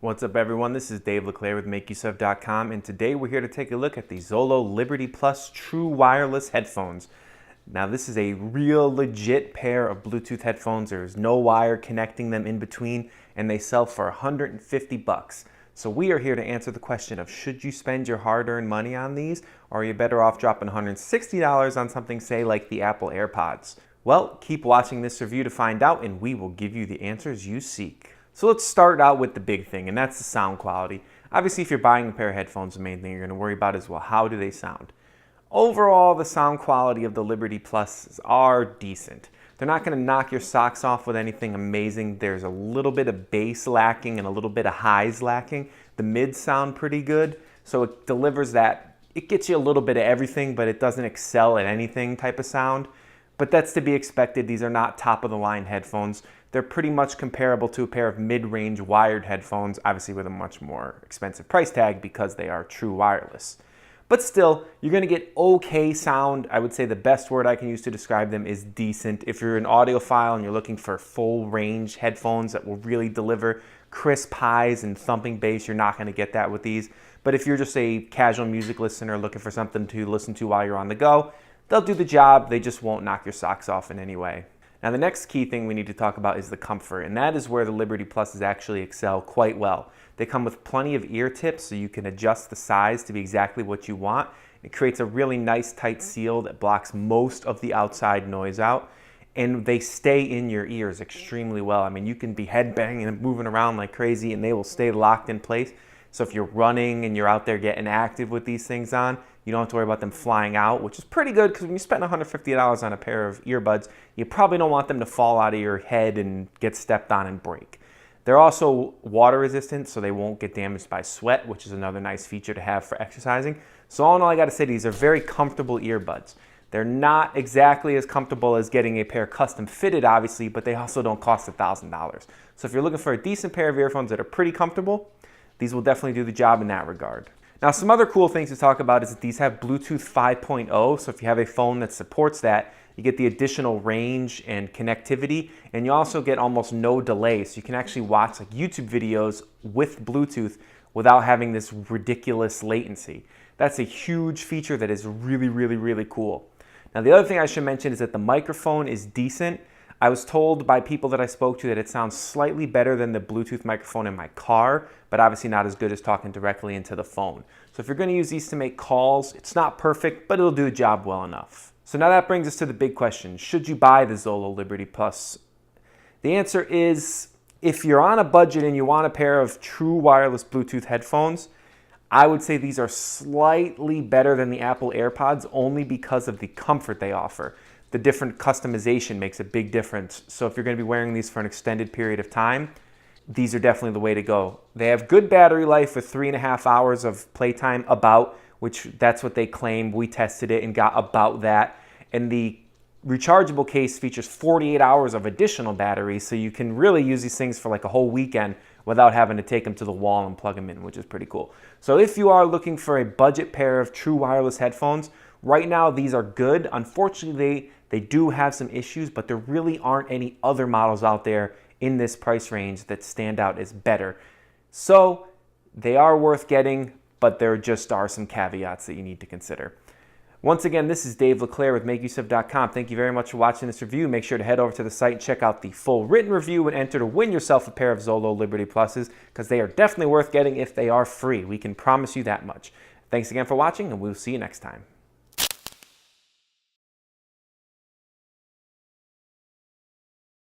What's up, everyone? This is Dave LeClaire with MakeUseOf.com, and today we're here to take a look at the Zolo Liberty Plus True Wireless Headphones. Now, this is a real legit pair of Bluetooth headphones. There's no wire connecting them in between, and they sell for 150 bucks. So we are here to answer the question of should you spend your hard-earned money on these, or are you better off dropping $160 on something, say, like the Apple Earpods? Well, keep watching this review to find out, and we will give you the answers you seek. So let's start out with the big thing, and that's the sound quality. Obviously, if you're buying a pair of headphones, the main thing you're going to worry about is, well, how do they sound? Overall, the sound quality of the Liberty Plus are decent. They're not going to knock your socks off with anything amazing. There's a little bit of bass lacking and a little bit of highs lacking. The mids sound pretty good, so it delivers that. It gets you a little bit of everything, but it doesn't excel at anything type of sound. But that's to be expected. These are not top-of-the-line headphones. They're pretty much comparable to a pair of mid-range wired headphones, obviously with a much more expensive price tag because they are true wireless. But still, you're going to get okay sound. I would say the best word I can use to describe them is decent. If you're an audiophile and you're looking for full-range headphones that will really deliver crisp highs and thumping bass, you're not going to get that with these. But if you're just a casual music listener looking for something to listen to while you're on the go, they'll do the job. They just won't knock your socks off in any way. Now, the next key thing we need to talk about is the comfort, and that is where the Liberty Pluses actually excel quite well. They come with plenty of ear tips, so you can adjust the size to be exactly what you want. It creates a really nice tight seal that blocks most of the outside noise out, and they stay in your ears extremely well. I mean, you can be headbanging and moving around like crazy, and they will stay locked in place. So if you're running and you're out there getting active with these things on, you don't have to worry about them flying out, which is pretty good because when you spend $150 on a pair of earbuds, you probably don't want them to fall out of your head and get stepped on and break. They're also water resistant, so they won't get damaged by sweat, which is another nice feature to have for exercising. So all in all, I got to say these are very comfortable earbuds. They're not exactly as comfortable as getting a pair custom fitted, obviously, but they also don't cost $1,000. So if you're looking for a decent pair of earphones that are pretty comfortable, these will definitely do the job in that regard. Now, some other cool things to talk about is that these have Bluetooth 5.0, so if you have a phone that supports that, you get the additional range and connectivity, and you also get almost no delay, so you can actually watch like YouTube videos with Bluetooth without having this ridiculous latency. That's a huge feature that is really cool. Now, the other thing I should mention is that the microphone is decent. I was told by people that I spoke to that it sounds slightly better than the Bluetooth microphone in my car, but obviously not as good as talking directly into the phone. So if you're going to use these to make calls, it's not perfect, but it'll do the job well enough. So now that brings us to the big question. Should you buy the Zolo Liberty Plus? The answer is, if you're on a budget and you want a pair of true wireless Bluetooth headphones, I would say these are slightly better than the Apple Earpods only because of the comfort they offer. The different customization makes a big difference. So if you're going to be wearing these for an extended period of time, these are definitely the way to go. They have good battery life with 3.5 hours of playtime which that's what they claim. We tested it and got about that. And the rechargeable case features 48 hours of additional battery, so you can really use these things for like a whole weekend without having to take them to the wall and plug them in, which is pretty cool. So if you are looking for a budget pair of true wireless headphones, right now these are good. Unfortunately, they do have some issues, but there really aren't any other models out there in this price range that stand out as better. So they are worth getting, but there just are some caveats that you need to consider. Once again, this is Dave LeClaire with MakeUseOf.com. Thank you very much for watching this review. Make sure to head over to the site and check out the full written review and enter to win yourself a pair of Zolo Liberty Pluses, because they are definitely worth getting if they are free. We can promise you that much. Thanks again for watching, and we'll see you next time.